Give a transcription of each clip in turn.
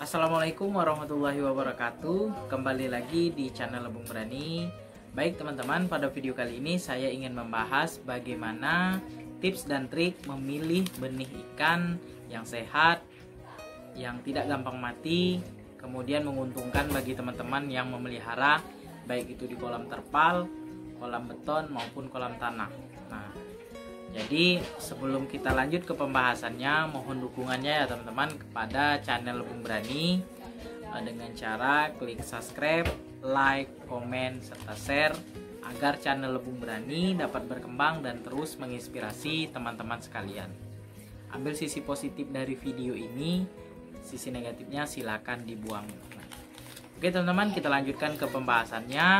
Assalamualaikum warahmatullahi wabarakatuh. Kembali lagi di channel Lebung Berani. Baik teman-teman, pada video kali ini saya ingin membahas bagaimana tips dan trik memilih benih ikan yang sehat, yang tidak gampang mati, kemudian menguntungkan bagi teman-teman yang memelihara, baik itu di kolam terpal, kolam beton maupun kolam tanah. Nah, jadi sebelum kita lanjut ke pembahasannya, mohon dukungannya ya teman-teman kepada channel Lebung Berani dengan cara klik subscribe, like, komen, serta share agar channel Lebung Berani dapat berkembang dan terus menginspirasi teman-teman sekalian. Ambil sisi positif dari video ini, sisi negatifnya silakan dibuang. Oke teman-teman, kita lanjutkan ke pembahasannya.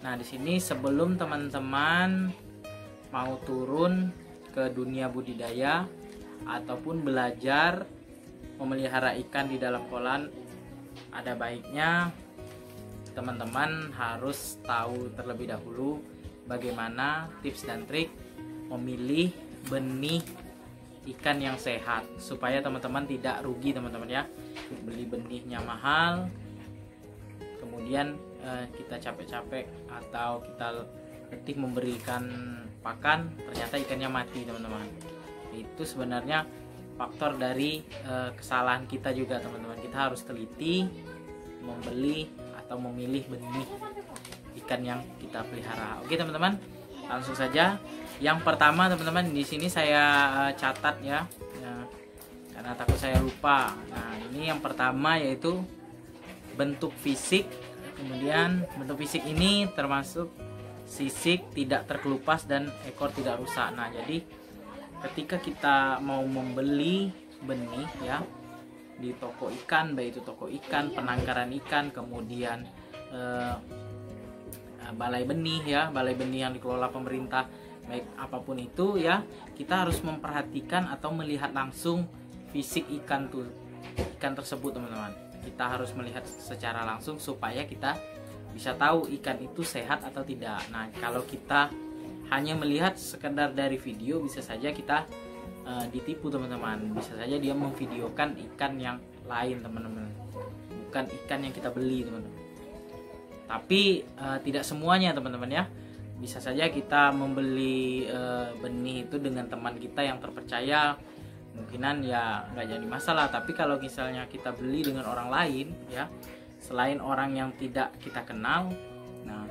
Nah, di sini sebelum teman-teman mau turun ke dunia budidaya ataupun belajar memelihara ikan di dalam kolam, ada baiknya teman-teman harus tahu terlebih dahulu bagaimana tips dan trik memilih benih ikan yang sehat, supaya teman-teman tidak rugi teman-teman ya. Beli benihnya mahal, kemudian kita capek-capek atau kita letih memberikan pakan, ternyata ikannya mati teman-teman. Itu sebenarnya faktor dari kesalahan kita juga teman-teman. Kita harus teliti membeli atau memilih benih ikan yang kita pelihara. Oke teman-teman, langsung saja. Yang pertama teman-teman, di sini saya catat ya, karena takut saya lupa. Nah, ini yang pertama yaitu bentuk fisik. Kemudian bentuk fisik ini termasuk sisik tidak terkelupas dan ekor tidak rusak. Nah, jadi ketika kita mau membeli benih ya di toko ikan, baik itu toko ikan, penangkaran ikan, kemudian balai benih ya, balai benih yang dikelola pemerintah, baik apapun itu ya, kita harus memperhatikan atau melihat langsung fisik ikan tersebut teman-teman. Kita harus melihat secara langsung supaya kita bisa tahu ikan itu sehat atau tidak. Nah, kalau kita hanya melihat sekedar dari video, bisa saja kita ditipu teman-teman. Bisa saja dia memvideokan ikan yang lain teman-teman, bukan ikan yang kita beli teman-teman. Tapi tidak semuanya teman-teman ya. Bisa saja kita membeli benih itu dengan teman kita yang terpercaya, kemungkinan ya nggak jadi masalah. Tapi kalau misalnya kita beli dengan orang lain ya, selain orang yang tidak kita kenal, nah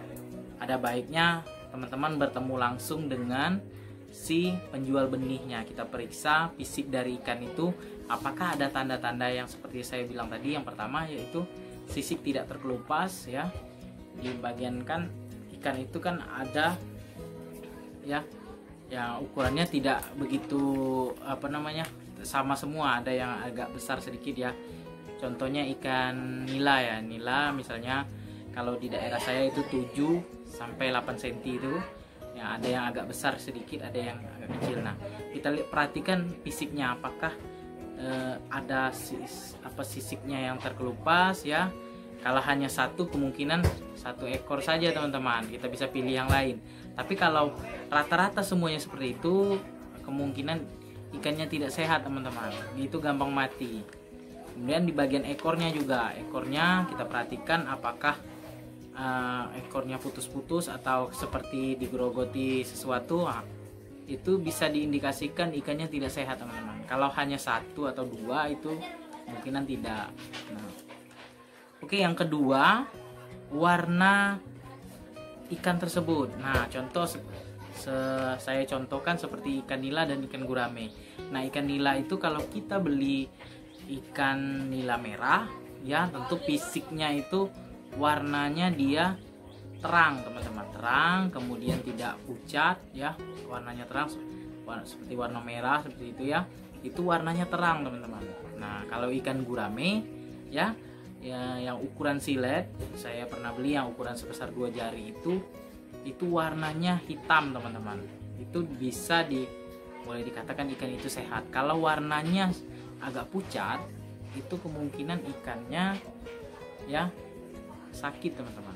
ada baiknya teman-teman bertemu langsung dengan si penjual benihnya. Kita periksa fisik dari ikan itu, apakah ada tanda-tanda yang seperti saya bilang tadi. Yang pertama yaitu sisik tidak terkelupas ya. Di bagian kan ikan itu kan ada ya, yang ukurannya tidak begitu sama semua, ada yang agak besar sedikit ya. Contohnya ikan nila ya, nila misalnya kalau di daerah saya itu 7 sampai 8 cm itu ya, ada yang agak besar sedikit, ada yang agak kecil. Nah, kita perhatikan fisiknya, apakah ada sisiknya yang terkelupas ya. Kalau hanya satu, kemungkinan satu ekor saja teman-teman, kita bisa pilih yang lain. Tapi kalau rata-rata semuanya seperti itu, kemungkinan ikannya tidak sehat teman-teman, itu gampang mati. Kemudian di bagian ekornya juga, ekornya kita perhatikan apakah ekornya putus-putus atau seperti digerogoti sesuatu. Nah, itu bisa diindikasikan ikannya tidak sehat teman-teman. Kalau hanya satu atau dua, itu kemungkinan tidak. Nah, oke, yang kedua, warna ikan tersebut. Nah, contoh saya contohkan seperti ikan nila dan ikan gurame. Nah, ikan nila itu kalau kita beli ikan nila merah ya, tentu fisiknya itu warnanya dia terang teman-teman, terang, kemudian tidak pucat ya, warnanya terang seperti warna merah seperti itu ya, itu warnanya terang teman-teman. Nah, kalau ikan gurame ya, yang ukuran silet, saya pernah beli yang ukuran sebesar 2 jari itu warnanya hitam teman-teman. Itu bisa boleh dikatakan ikan itu sehat. Kalau warnanya agak pucat, itu kemungkinan ikannya ya sakit teman-teman.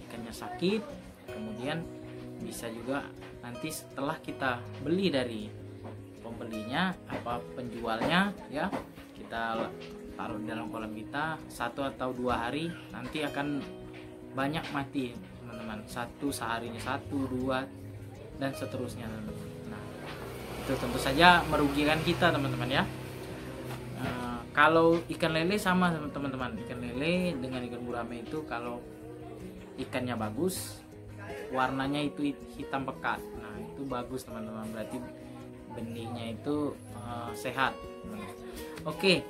Ikannya sakit, kemudian bisa juga nanti setelah kita beli dari pembelinya penjualnya ya, kita taruh di dalam kolam kita 1 atau 2 hari, nanti akan banyak mati teman-teman. Seharinya 1, 2 dan seterusnya teman-teman. Nah, itu tentu saja merugikan kita teman-teman ya. Kalau ikan lele sama teman-teman, ikan lele dengan ikan gurame itu kalau ikannya bagus, warnanya itu hitam pekat, nah itu bagus teman-teman, berarti benihnya itu sehat. Oke,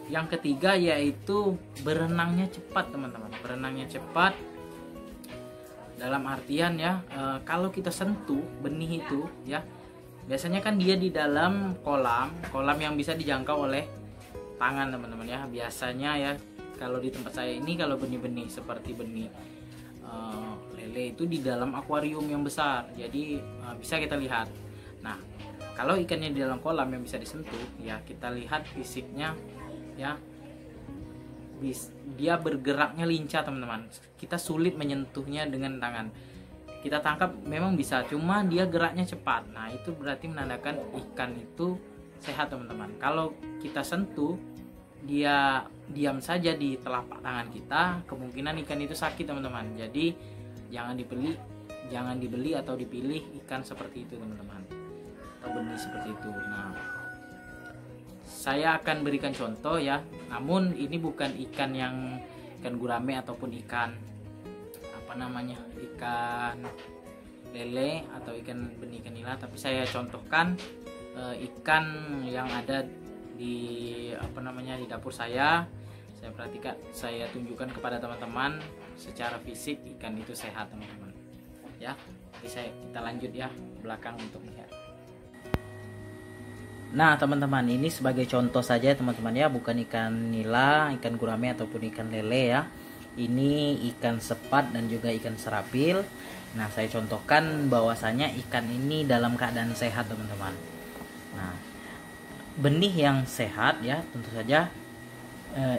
yang ketiga yaitu berenangnya cepat teman-teman. Berenangnya cepat dalam artian ya, kalau kita sentuh benih itu ya, biasanya kan dia di dalam kolam yang bisa dijangkau oleh tangan teman-teman ya. Biasanya ya kalau di tempat saya ini, kalau benih-benih seperti benih lele itu di dalam akuarium yang besar, jadi bisa kita lihat. Nah, kalau ikannya di dalam kolam yang bisa disentuh ya, kita lihat fisiknya ya, dia bergeraknya lincah teman-teman. Kita sulit menyentuhnya dengan tangan. Kita tangkap memang bisa, cuma dia geraknya cepat. Nah, itu berarti menandakan ikan itu sehat teman-teman. Kalau kita sentuh, dia diam saja di telapak tangan kita, kemungkinan ikan itu sakit teman-teman. Jadi jangan dibeli atau dipilih ikan seperti itu teman-teman, atau benih seperti itu. Nah, saya akan berikan contoh ya, namun ini bukan ikan gurame ataupun ikan lele atau ikan benih ikan nila, tapi saya contohkan ikan yang ada di di dapur saya perhatikan, saya tunjukkan kepada teman-teman secara fisik ikan itu sehat teman-teman ya. Jadi kita lanjut ya belakang untuk melihat. Nah teman-teman, ini sebagai contoh saja teman-teman ya, bukan ikan nila, ikan gurame ataupun ikan lele ya. Ini ikan sepat dan juga ikan serapil. Nah, saya contohkan bahwasanya ikan ini dalam keadaan sehat teman-teman. Nah, benih yang sehat ya, tentu saja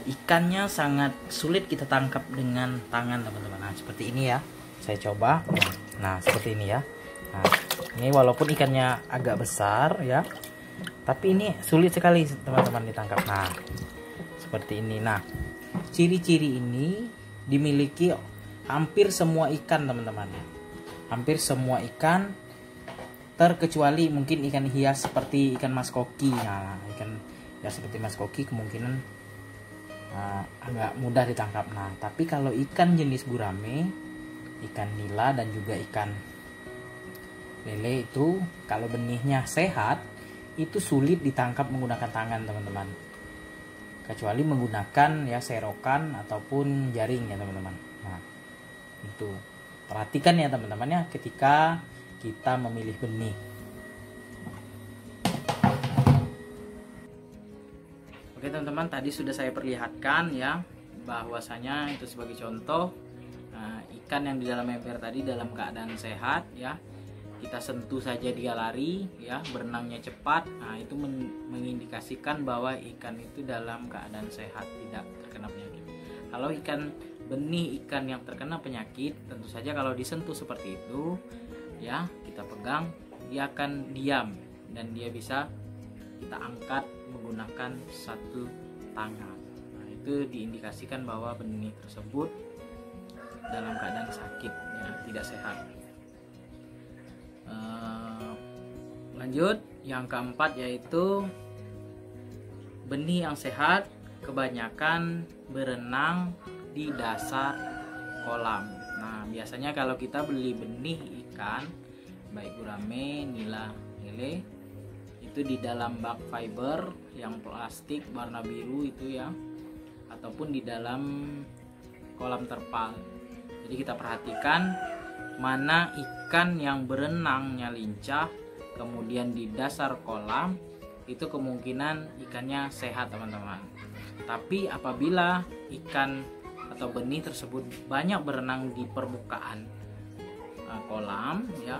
ikannya sangat sulit kita tangkap dengan tangan teman-teman. Nah, seperti ini ya, saya coba. Nah, seperti ini ya. Nah, ini walaupun ikannya agak besar ya, tapi ini sulit sekali teman-teman ditangkap. Nah, seperti ini. Nah, ciri-ciri ini dimiliki hampir semua ikan teman-teman. Hampir semua ikan, terkecuali mungkin ikan hias seperti ikan mas koki. Nah, ikan hias seperti mas koki kemungkinan agak mudah ditangkap. Nah, tapi kalau ikan jenis gurame, ikan nila dan juga ikan lele itu kalau benihnya sehat itu sulit ditangkap menggunakan tangan teman-teman, kecuali menggunakan ya serokan ataupun jaring ya teman-teman. Nah, itu perhatikan ya teman-teman ya ketika kita memilih benih. Oke teman-teman, tadi sudah saya perlihatkan ya bahwasanya itu sebagai contoh ikan yang di dalam ember tadi dalam keadaan sehat ya. Kita sentuh saja dia lari ya, berenangnya cepat. Nah, itu mengindikasikan bahwa ikan itu dalam keadaan sehat, tidak terkena penyakit. Kalau ikan benih, ikan yang terkena penyakit, tentu saja kalau disentuh seperti itu ya, kita pegang, dia akan diam dan dia bisa kita angkat menggunakan satu tangan. Nah, itu diindikasikan bahwa benih tersebut dalam keadaan sakit ya, tidak sehat. Lanjut, yang keempat yaitu benih yang sehat kebanyakan berenang di dasar kolam. Nah, biasanya kalau kita beli benih ikan baik gurame, nila, lele itu di dalam bak fiber yang plastik warna biru itu ya, ataupun di dalam kolam terpal. Jadi kita perhatikan mana ikan yang berenangnya lincah kemudian di dasar kolam, itu kemungkinan ikannya sehat teman-teman. Tapi apabila ikan atau benih tersebut banyak berenang di permukaan kolam ya,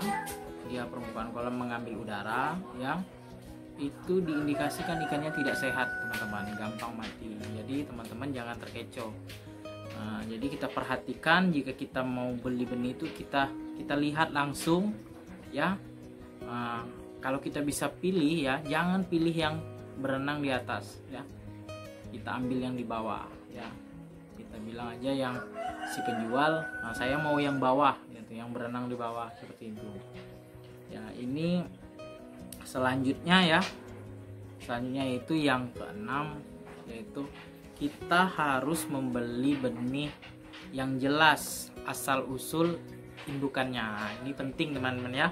dia permukaan kolam mengambil udara ya, itu diindikasikan ikannya tidak sehat teman-teman, gampang mati. Jadi teman-teman jangan terkecoh. Jadi kita perhatikan jika kita mau beli benih itu kita lihat langsung ya. Kalau kita bisa pilih ya, jangan pilih yang berenang di atas ya. kita ambil yang di bawah ya. Kita bilang aja yang si penjual, nah saya mau yang bawah gitu, yang berenang di bawah seperti itu ya. Ini selanjutnya ya, selanjutnya itu yang keenam, yaitu kita harus membeli benih yang jelas asal usul indukannya. Ini penting teman-teman ya.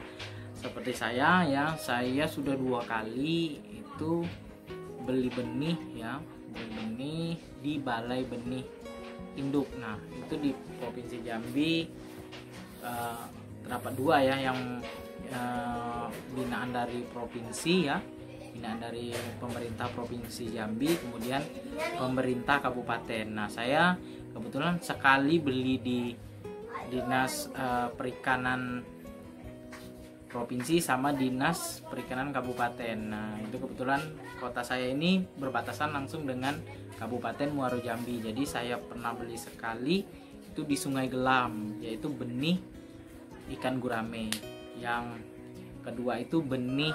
Seperti saya ya, saya sudah 2 kali itu beli benih ya, beli benih di balai benih induk. Nah itu di Provinsi Jambi terdapat 2 ya, yang binaan dari provinsi ya, binaan dari pemerintah Provinsi Jambi, kemudian pemerintah kabupaten. Nah saya kebetulan sekali beli di Dinas Perikanan Provinsi sama Dinas Perikanan Kabupaten. Nah itu kebetulan kota saya ini berbatasan langsung dengan Kabupaten Muaro Jambi. Jadi saya pernah beli sekali itu di Sungai Gelam, yaitu benih ikan gurame. Yang kedua itu benih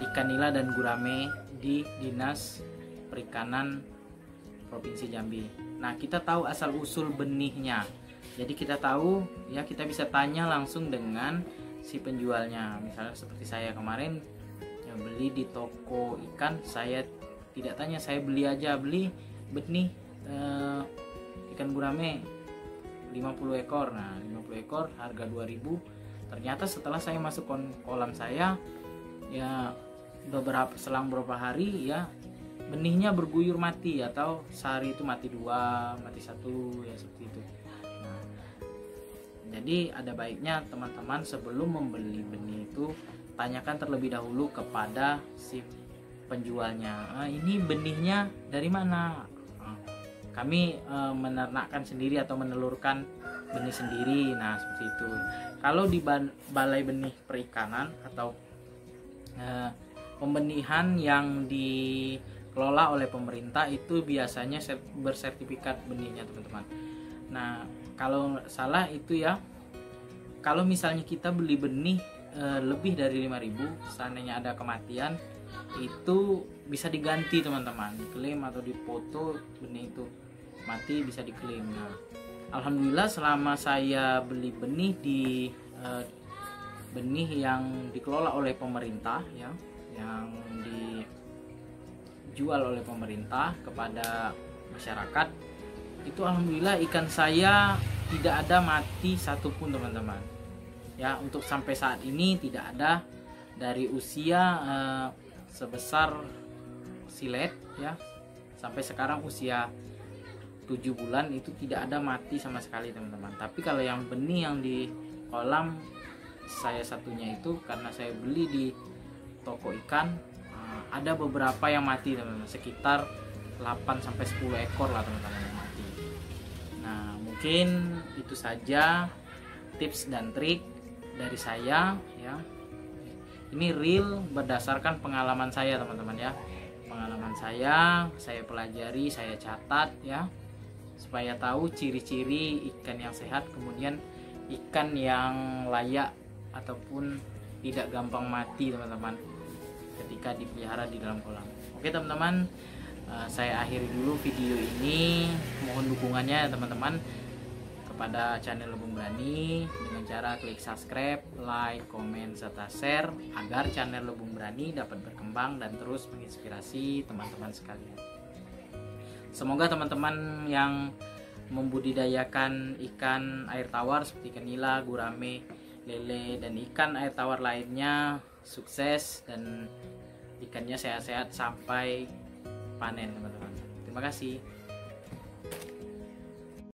ikan nila dan gurame di Dinas Perikanan Provinsi Jambi. Nah kita tahu asal usul benihnya, jadi kita tahu ya, kita bisa tanya langsung dengan si penjualnya. Misalnya seperti saya kemarin yang beli di toko ikan, saya tidak tanya, saya beli aja, beli benih ikan gurame 50 ekor. Nah 50 ekor harga 2.000. Ternyata setelah saya masuk kolam saya ya, selang beberapa hari ya, benihnya berguyur mati, atau sehari itu mati 2, mati 1 ya, seperti itu. Nah, jadi ada baiknya teman-teman sebelum membeli benih itu tanyakan terlebih dahulu kepada si penjualnya, ini benihnya dari mana. Kami menernakkan sendiri atau menelurkan benih sendiri. Nah seperti itu. Kalau di balai benih perikanan atau pembenihan yang dikelola oleh pemerintah itu biasanya bersertifikat benihnya teman-teman. Nah kalau salah itu ya, kalau misalnya kita beli benih lebih dari 5.000, seandainya ada kematian itu bisa diganti teman-teman, diklaim atau dipoto benih itu mati bisa diklaim. Nah, alhamdulillah selama saya beli benih di benih yang dikelola oleh pemerintah ya, yang dijual oleh pemerintah kepada masyarakat, itu alhamdulillah ikan saya tidak ada mati satupun teman-teman ya. Untuk sampai saat ini tidak ada, dari usia sebesar silet ya sampai sekarang usia 7 bulan itu tidak ada mati sama sekali teman-teman. Tapi kalau yang benih yang di kolam saya satunya itu, karena saya beli di toko ikan, ada beberapa yang mati teman-teman, sekitar 8-10 ekor lah teman-teman yang mati. Nah mungkin itu saja tips dan trik dari saya ya. Ini real berdasarkan pengalaman saya teman-teman ya, pengalaman saya pelajari, saya catat ya, supaya tahu ciri-ciri ikan yang sehat, kemudian ikan yang layak ataupun tidak gampang mati teman-teman ketika dipelihara di dalam kolam. Oke teman-teman, saya akhiri dulu video ini. Mohon dukungannya teman-teman kepada channel Lebung Berani dengan cara klik subscribe, like, komen, serta share agar channel Lebung Berani dapat berkembang dan terus menginspirasi teman-teman sekalian. Semoga teman-teman yang membudidayakan ikan air tawar seperti ikan nila, gurame, lele, dan ikan air tawar lainnya sukses dan ikannya sehat-sehat sampai panen teman-teman. Terima kasih.